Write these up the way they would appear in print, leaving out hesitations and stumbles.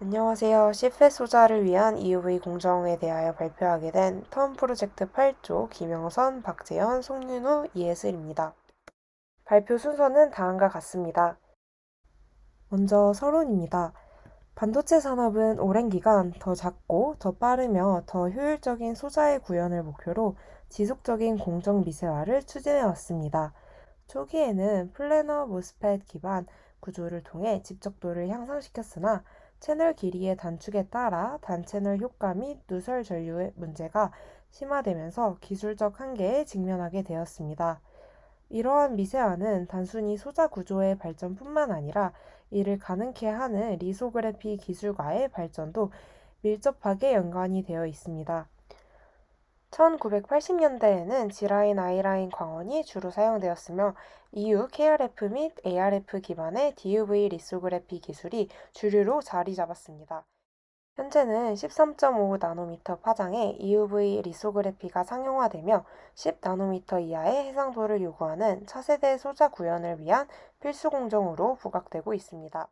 안녕하세요. CFET 소자를 위한 EUV 공정에 대하여 발표하게 된 턴 프로젝트 8조 김영선, 박재현, 송윤우, 이예슬입니다. 발표 순서는 다음과 같습니다. 먼저 서론입니다. 반도체 산업은 오랜 기간 더 작고 더 빠르며 더 효율적인 소자의 구현을 목표로 지속적인 공정 미세화를 추진해 왔습니다. 초기에는 플래너 모스펫 기반 구조를 통해 집적도를 향상시켰으나 채널 길이의 단축에 따라 단채널 효과 및 누설 전류의 문제가 심화되면서 기술적 한계에 직면하게 되었습니다. 이러한 미세화는 단순히 소자 구조의 발전뿐만 아니라 이를 가능케 하는 리소그래피 기술과의 발전도 밀접하게 연관이 되어 있습니다. 1980년대에는 G라인, I라인 광원이 주로 사용되었으며 이후 KRF 및 ARF 기반의 DUV 리소그래피 기술이 주류로 자리 잡았습니다. 현재는 13.5나노미터 파장의 EUV 리소그래피가 상용화되며 10나노미터 이하의 해상도를 요구하는 차세대 소자 구현을 위한 필수 공정으로 부각되고 있습니다.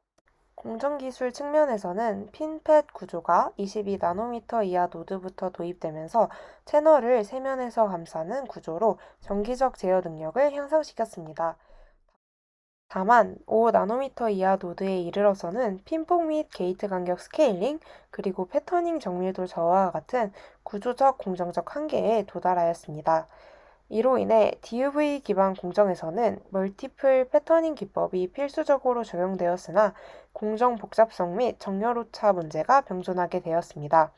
공정기술 측면에서는 핀팻 구조가 22나노미터 이하 노드부터 도입되면서 채널을 세면에서 감싸는 구조로 정기적 제어 능력을 향상시켰습니다. 다만 5나노미터 이하 노드에 이르러서는 핀폭 및 게이트 간격 스케일링, 그리고 패터닝 정밀도 저하와 같은 구조적 공정적 한계에 도달하였습니다. 이로 인해 DUV 기반 공정에서는 멀티플 패터닝 기법이 필수적으로 적용되었으나 공정 복잡성 및 정렬 오차 문제가 병존하게 되었습니다.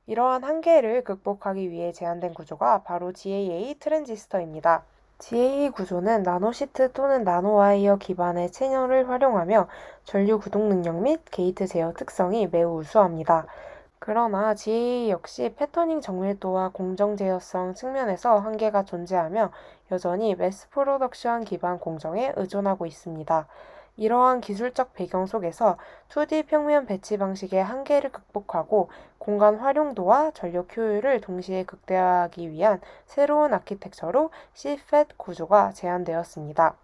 이러한 한계를 극복하기 위해 제안된 구조가 바로 GAA 트랜지스터입니다. GAA 구조는 나노시트 또는 나노와이어 기반의 채널을 활용하며 전류 구동 능력 및 게이트 제어 특성이 매우 우수합니다. 그러나 GAA 역시 패터닝 정밀도와 공정 제어성 측면에서 한계가 존재하며 여전히 매스 프로덕션 기반 공정에 의존하고 있습니다. 이러한 기술적 배경 속에서 2D 평면 배치 방식의 한계를 극복하고 공간 활용도와 전력 효율을 동시에 극대화하기 위한 새로운 아키텍처로 CFET 구조가 제안되었습니다.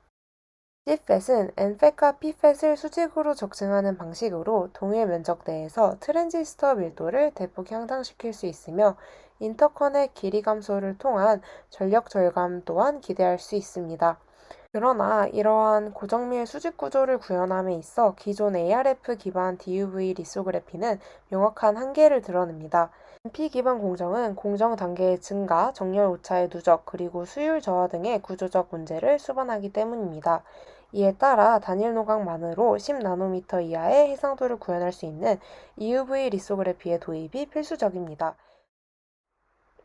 CFET은 NFET과 PFET을 수직으로 적층하는 방식으로 동일 면적 내에서 트랜지스터 밀도를 대폭 향상시킬 수 있으며 인터커넥 길이 감소를 통한 전력 절감 또한 기대할 수 있습니다. 그러나 이러한 고정밀 수직 구조를 구현함에 있어 기존 ARF 기반 DUV 리소그래피는 명확한 한계를 드러냅니다. MP 기반 공정은 공정 단계의 증가, 정렬 오차의 누적, 그리고 수율 저하 등의 구조적 문제를 수반하기 때문입니다. 이에 따라 단일 노각만으로 10나노미터 이하의 해상도를 구현할 수 있는 EUV 리소그래피의 도입이 필수적입니다.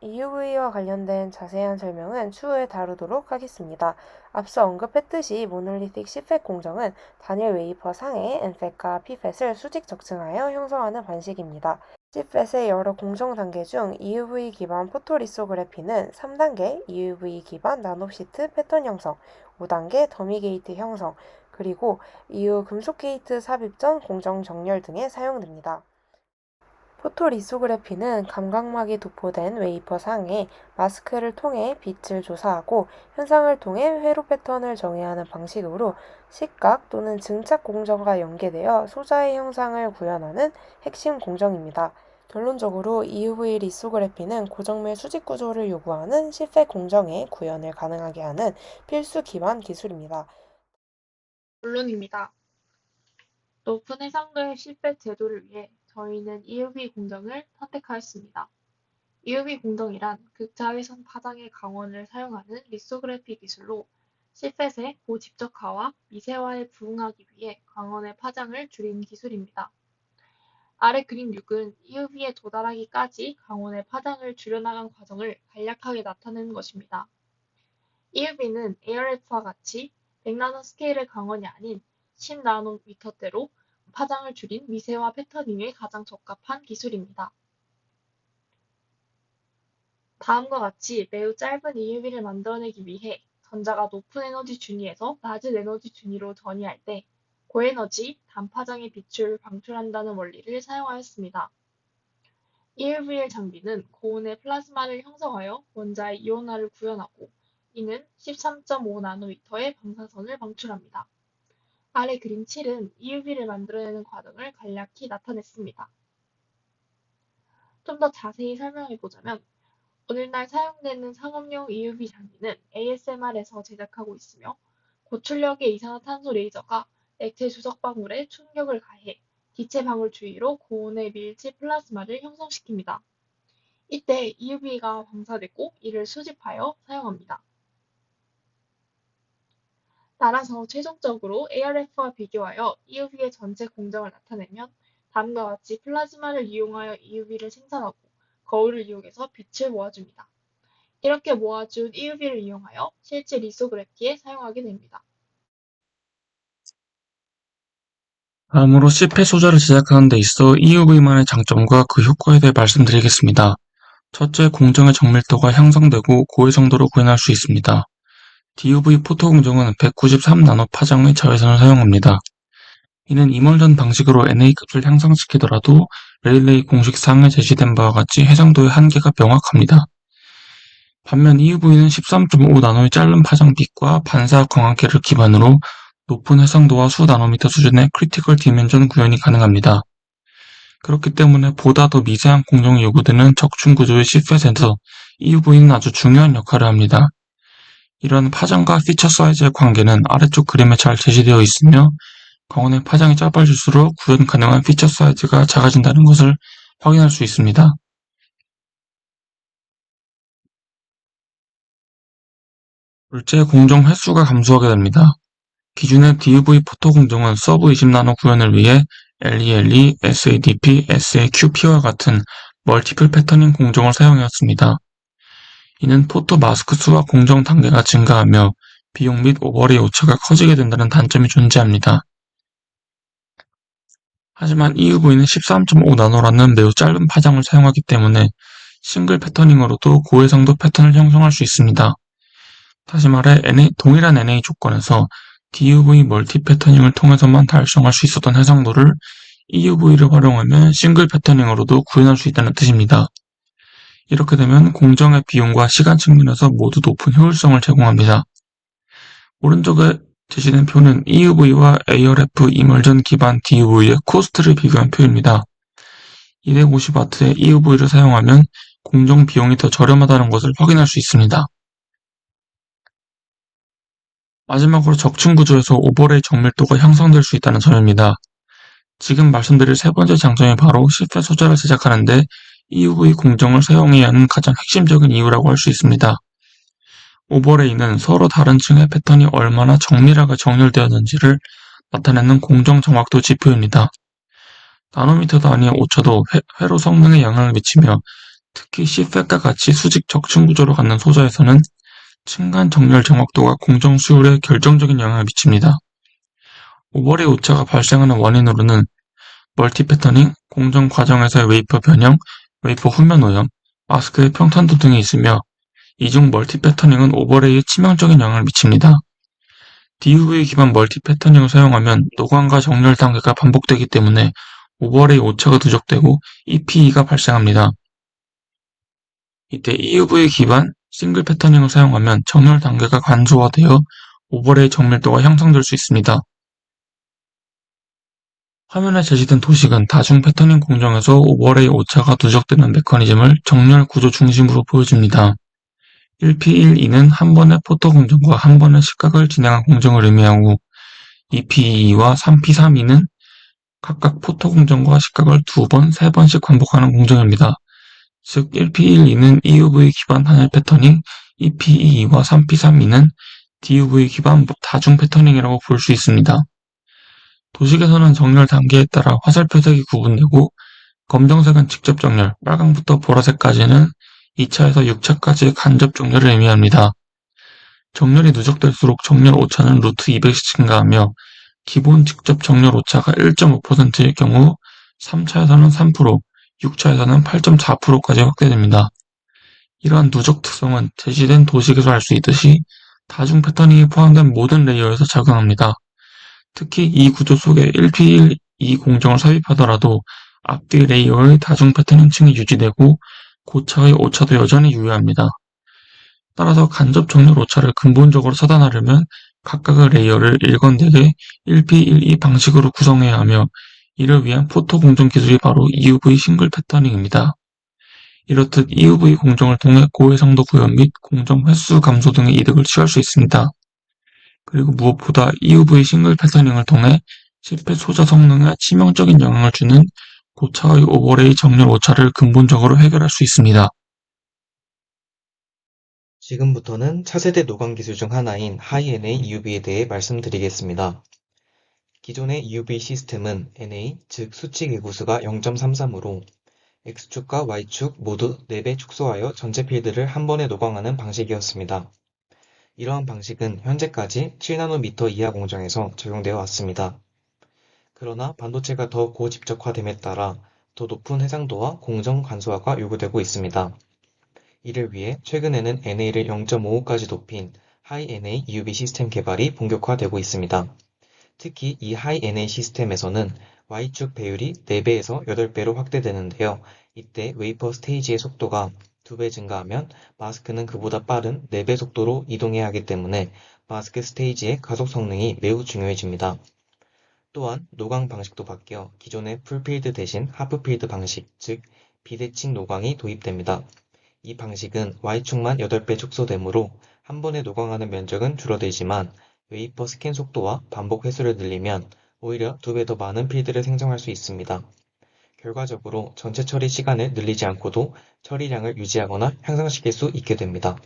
EUV와 관련된 자세한 설명은 추후에 다루도록 하겠습니다. 앞서 언급했듯이 모놀리틱 CFET 공정은 단일 웨이퍼 상에 NFET과 PFET을 수직 적층하여 형성하는 방식입니다. CFET의 여러 공정 단계 중 EUV 기반 포토리소그래피는 3단계 EUV 기반 나노시트 패턴 형성, 5단계 더미 게이트 형성, 그리고 이후 금속 게이트 삽입 전 공정 정렬 등에 사용됩니다. 포토리소그래피는 감각막이 도포된 웨이퍼 상에 마스크를 통해 빛을 조사하고 현상을 통해 회로 패턴을 정의하는 방식으로 시각 또는 증착 공정과 연계되어 소자의 형상을 구현하는 핵심 공정입니다. 결론적으로 EUV 리소그래피는 고정밀 수직 구조를 요구하는 실제 공정의 구현을 가능하게 하는 필수 기반 기술입니다. 물론입니다. 높은 해상도의 실패 제도를 위해 저희는 EUV 공정을 선택하였습니다. EUV 공정이란 극자외선 파장의 강원을 사용하는 리소그래피 기술로 실펫의 고집적화와 미세화에 부응하기 위해 광원의 파장을 줄인 기술입니다. 아래 그림 6은 EUV에 도달하기까지 광원의 파장을 줄여나간 과정을 간략하게 나타낸 것입니다. EUV는 ARF와 같이 100나노 스케일의 광원이 아닌 10나노미터대로 파장을 줄인 미세화 패터닝에 가장 적합한 기술입니다. 다음과 같이 매우 짧은 EUV를 만들어내기 위해 전자가 높은 에너지 준위에서 낮은 에너지 준위로 전이할 때 고에너지 단파장의 빛을 방출한다는 원리를 사용하였습니다. EUV의 장비는 고온의 플라즈마를 형성하여 원자의 이온화를 구현하고 이는 13.5나노미터의 방사선을 방출합니다. 아래 그림 7은 EUV를 만들어내는 과정을 간략히 나타냈습니다. 좀 더 자세히 설명해 보자면, 오늘날 사용되는 상업용 EUV 장비는 ASMR에서 제작하고 있으며, 고출력의 이산화탄소 레이저가 액체 주석 방울에 충격을 가해 기체 방울 주위로 고온의 밀지 플라즈마를 형성시킵니다. 이때 EUV가 방사되고 이를 수집하여 사용합니다. 따라서 최종적으로 ARF와 비교하여 EUV의 전체 공정을 나타내면 다음과 같이 플라즈마를 이용하여 EUV를 생산하고 거울을 이용해서 빛을 모아줍니다. 이렇게 모아준 EUV를 이용하여 실제 리소그래피에 사용하게 됩니다. 다음으로 CPET 소재를 제작하는 데 있어 EUV만의 장점과 그 효과에 대해 말씀드리겠습니다. 첫째, 공정의 정밀도가 향상되고 고해상도로 구현할 수 있습니다. DUV 포토 공정은 193나노 파장의 자외선을 사용합니다. 이는 이멀전 방식으로 NA급을 향상시키더라도 레일레이 공식사항에 제시된 바와 같이 해상도의 한계가 명확합니다. 반면 EUV는 13.5나노의 짧은 파장빛과 반사각 광학계를 기반으로 높은 해상도와 수나노미터 수준의 크리티컬 디멘전 구현이 가능합니다. 그렇기 때문에 보다 더 미세한 공정이 요구되는 적중 구조의 CFET에서 EUV는 아주 중요한 역할을 합니다. 이런 파장과 피처 사이즈의 관계는 아래쪽 그림에 잘 제시되어 있으며 광원의 파장이 짧아질수록 구현 가능한 피처 사이즈가 작아진다는 것을 확인할 수 있습니다. 둘째, 공정 횟수가 감소하게 됩니다. 기존의 DUV 포토 공정은 서브 20나노 구현을 위해 LELE, SADP, SAQP와 같은 멀티플 패터닝 공정을 사용해왔습니다. 이는 포토 마스크 수와 공정 단계가 증가하며 비용 및 오버레이 오차가 커지게 된다는 단점이 존재합니다. 하지만 EUV는 13.5나노라는 매우 짧은 파장을 사용하기 때문에 싱글 패터닝으로도 고해상도 패턴을 형성할 수 있습니다. 다시 말해 동일한 NA 조건에서 DUV 멀티 패터닝을 통해서만 달성할 수 있었던 해상도를 EUV를 활용하면 싱글 패터닝으로도 구현할 수 있다는 뜻입니다. 이렇게 되면 공정의 비용과 시간 측면에서 모두 높은 효율성을 제공합니다. 오른쪽에 제시된 표는 EUV와 ARF 이멀전 기반 DUV의 코스트를 비교한 표입니다. 250W의 EUV를 사용하면 공정 비용이 더 저렴하다는 것을 확인할 수 있습니다. 마지막으로 적층 구조에서 오버레이 정밀도가 향상될 수 있다는 점입니다. 지금 말씀드릴 세 번째 장점이 바로 CFET 소재를 제작하는데 EUV 공정을 사용해야 하는 가장 핵심적인 이유라고 할 수 있습니다. 오버레이는 서로 다른 층의 패턴이 얼마나 정밀하게 정렬되었는지를 나타내는 공정 정확도 지표입니다. 나노미터 단위의 오차도 회로 성능에 영향을 미치며 특히 CFET과 같이 수직 적층 구조로 갖는 소재에서는 층간 정렬 정확도가 공정 수율에 결정적인 영향을 미칩니다. 오버레이 오차가 발생하는 원인으로는 멀티 패터닝, 공정 과정에서의 웨이퍼 변형, 웨이퍼 후면 오염, 마스크의 평탄도 등이 있으며 이중 멀티 패터닝은 오버레이에 치명적인 영향을 미칩니다. DUV 기반 멀티 패터닝을 사용하면 노광과 정렬 단계가 반복되기 때문에 오버레이 오차가 누적되고 EPE가 발생합니다. 이때 EUV 기반 싱글 패터닝을 사용하면 정렬 단계가 간소화되어 오버레이 정밀도가 향상될 수 있습니다. 화면에 제시된 도식은 다중 패터닝 공정에서 오버레이 오차가 누적되는 메커니즘을 정렬 구조 중심으로 보여줍니다. 1P1E는 한 번의 포토 공정과 한 번의 시각을 진행한 공정을 의미하고 2P2E와 3P3E는 각각 포토 공정과 시각을 2번, 3번씩 반복하는 공정입니다. 즉 1P1E는 EUV 기반 하늘 패터닝, 2P2E와 3P3E는 DUV 기반 다중 패터닝이라고 볼 수 있습니다. 도식에서는 정렬 단계에 따라 화살표색이 구분되고 검정색은 직접 정렬, 빨강부터 보라색까지는 2차에서 6차까지의 간접 정렬을 의미합니다. 정렬이 누적될수록 정렬 오차는 루트 200씩 증가하며 기본 직접 정렬 오차가 1.5%일 경우 3차에서는 3%, 6차에서는 8.4%까지 확대됩니다. 이러한 누적 특성은 제시된 도식에서 알 수 있듯이 다중 패터닝이 포함된 모든 레이어에서 적용합니다. 특히 이 구조 속에 1P1E 공정을 삽입하더라도 앞뒤 레이어의 다중 패터닝층이 유지되고 고차의 오차도 여전히 유효합니다. 따라서 간접 정렬 오차를 근본적으로 차단하려면 각각의 레이어를 일건되게 1P12 방식으로 구성해야 하며 이를 위한 포토 공정 기술이 바로 EUV 싱글 패터닝입니다. 이렇듯 EUV 공정을 통해 고해상도 구현 및 공정 횟수 감소 등의 이득을 취할 수 있습니다. 그리고 무엇보다 EUV 싱글 패터닝을 통해 실패 소자 성능에 치명적인 영향을 주는 고차의 오버레이 정렬 오차를 근본적으로 해결할 수 있습니다. 지금부터는 차세대 노광 기술 중 하나인 하이-NA EUV에 대해 말씀드리겠습니다. 기존의 EUV 시스템은 NA, 즉 수치 개구수가 0.33으로 X축과 Y축 모두 4배 축소하여 전체 필드를 한 번에 노광하는 방식이었습니다. 이러한 방식은 현재까지 7나노미터 이하 공정에서 적용되어 왔습니다. 그러나 반도체가 더 고집적화됨에 따라 더 높은 해상도와 공정 간소화가 요구되고 있습니다. 이를 위해 최근에는 NA를 0.55까지 높인 하이-NA EUV 시스템 개발이 본격화되고 있습니다. 특히 이 하이-NA 시스템에서는 Y축 배율이 4배에서 8배로 확대되는데요. 이때 웨이퍼 스테이지의 속도가 2배 증가하면 마스크는 그보다 빠른 4배 속도로 이동해야 하기 때문에 마스크 스테이지의 가속 성능이 매우 중요해집니다. 또한 노광 방식도 바뀌어 기존의 풀필드 대신 하프필드 방식, 즉 비대칭 노광이 도입됩니다. 이 방식은 Y축만 8배 축소되므로 한 번에 노광하는 면적은 줄어들지만 웨이퍼 스캔 속도와 반복 횟수를 늘리면 오히려 2배 더 많은 필드를 생성할 수 있습니다. 결과적으로 전체 처리 시간을 늘리지 않고도 처리량을 유지하거나 향상시킬 수 있게 됩니다.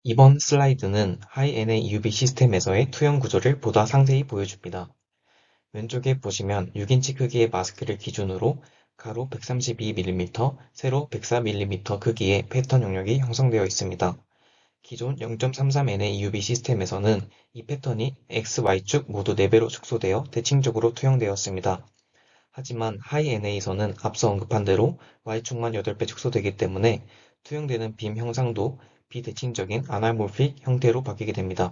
이번 슬라이드는 하이-NA EUV 시스템에서의 투영 구조를 보다 상세히 보여줍니다. 왼쪽에 보시면 6인치 크기의 마스크를 기준으로 가로 132mm, 세로 104mm 크기의 패턴 용역이 형성되어 있습니다. 기존 0.33NA EUV 시스템에서는 이 패턴이 X, Y축 모두 4배로 축소되어 대칭적으로 투영되었습니다. 하지만 하이-NA에서는 앞서 언급한 대로 Y축만 8배 축소되기 때문에 투영되는 빔 형상도 비대칭적인 아날모픽 형태로 바뀌게 됩니다.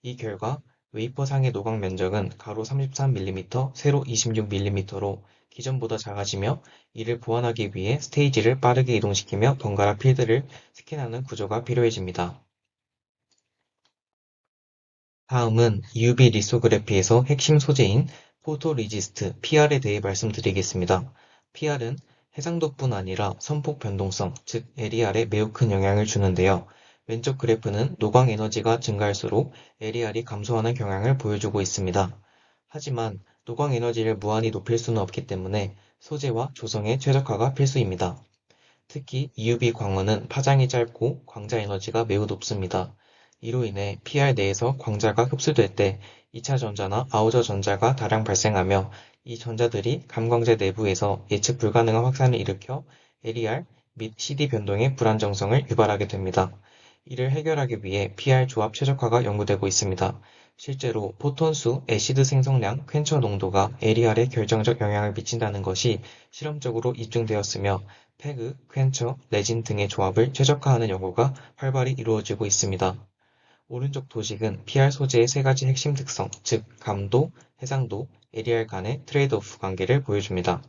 이 결과 웨이퍼상의 노광 면적은 가로 33mm, 세로 26mm로 기존보다 작아지며 이를 보완하기 위해 스테이지를 빠르게 이동시키며 번갈아 필드를 스캔하는 구조가 필요해집니다. 다음은 EUV 리소그래피에서 핵심 소재인 포토리지스트 PR에 대해 말씀드리겠습니다. PR은 해상도뿐 아니라 선폭 변동성, 즉 LER에 매우 큰 영향을 주는데요. 왼쪽 그래프는 노광 에너지가 증가할수록 LER이 감소하는 경향을 보여주고 있습니다. 하지만 노광 에너지를 무한히 높일 수는 없기 때문에 소재와 조성의 최적화가 필수입니다. 특히 EUV 광원은 파장이 짧고 광자 에너지가 매우 높습니다. 이로 인해 PR 내에서 광자가 흡수될 때 2차 전자나 아우저 전자가 다량 발생하며 이 전자들이 감광재 내부에서 예측 불가능한 확산을 일으켜 LER 및 CD 변동의 불안정성을 유발하게 됩니다. 이를 해결하기 위해 PR 조합 최적화가 연구되고 있습니다. 실제로 포톤수, 애시드 생성량, 퀘처 농도가 LER에 결정적 영향을 미친다는 것이 실험적으로 입증되었으며 패그, 퀘처, 레진 등의 조합을 최적화하는 연구가 활발히 이루어지고 있습니다. 오른쪽 도식은 PR 소재의 3가지 핵심 특성, 즉 감도, 해상도, LER 간의 트레이드오프 관계를 보여줍니다.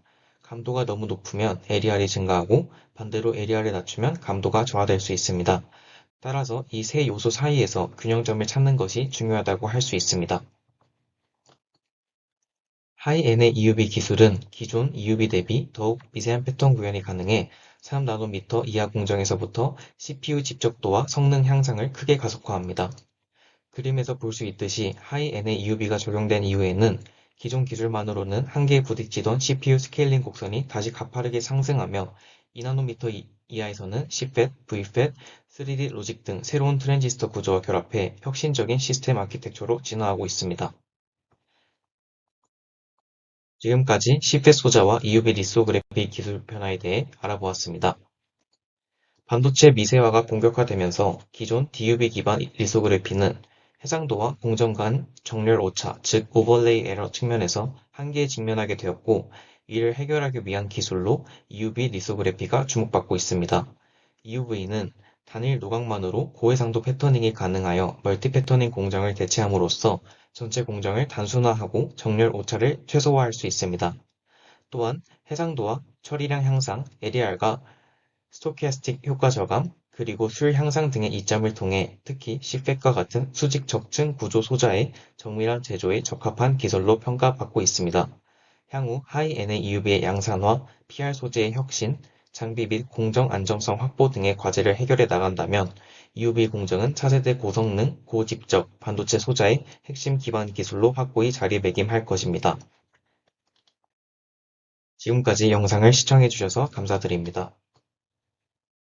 감도가 너무 높으면 LER이 증가하고 반대로 LER을 낮추면 감도가 저하될 수 있습니다. 따라서 이 세 요소 사이에서 균형점을 찾는 것이 중요하다고 할 수 있습니다. 하이-NA EUV 기술은 기존 EUV 대비 더욱 미세한 패턴 구현이 가능해 3나노미터 이하 공정에서부터 CPU 집적도와 성능 향상을 크게 가속화합니다. 그림에서 볼 수 있듯이 하이-NA EUV가 적용된 이후에는 기존 기술만으로는 한계에 부딪히던 CPU 스케일링 곡선이 다시 가파르게 상승하며 2나노미터 이하에서는 CFET, VFET, 3D 로직 등 새로운 트랜지스터 구조와 결합해 혁신적인 시스템 아키텍처로 진화하고 있습니다. 지금까지 CFET 소자와 EUV 리소그래피 기술 변화에 대해 알아보았습니다. 반도체 미세화가 본격화되면서 기존 DUV 기반 리소그래피는 해상도와 공정 간 정렬 오차, 즉 오버레이 에러 측면에서 한계에 직면하게 되었고, 이를 해결하기 위한 기술로 EUV 리소그래피가 주목받고 있습니다. EUV는 단일 노광만으로 고해상도 패터닝이 가능하여 멀티 패터닝 공정을 대체함으로써 전체 공정을 단순화하고 정렬 오차를 최소화할 수 있습니다. 또한 해상도와 처리량 향상, LER과 스토캐스틱 효과 저감, 그리고 수율 향상 등의 이점을 통해 특히 CFET과 같은 수직 적층 구조 소자의 정밀한 제조에 적합한 기술로 평가받고 있습니다. 향후 하이-NA EUV의 양산화, PR 소재의 혁신, 장비 및 공정 안정성 확보 등의 과제를 해결해 나간다면 EUV 공정은 차세대 고성능, 고집적 반도체 소자의 핵심 기반 기술로 확고히 자리매김할 것입니다. 지금까지 영상을 시청해 주셔서 감사드립니다.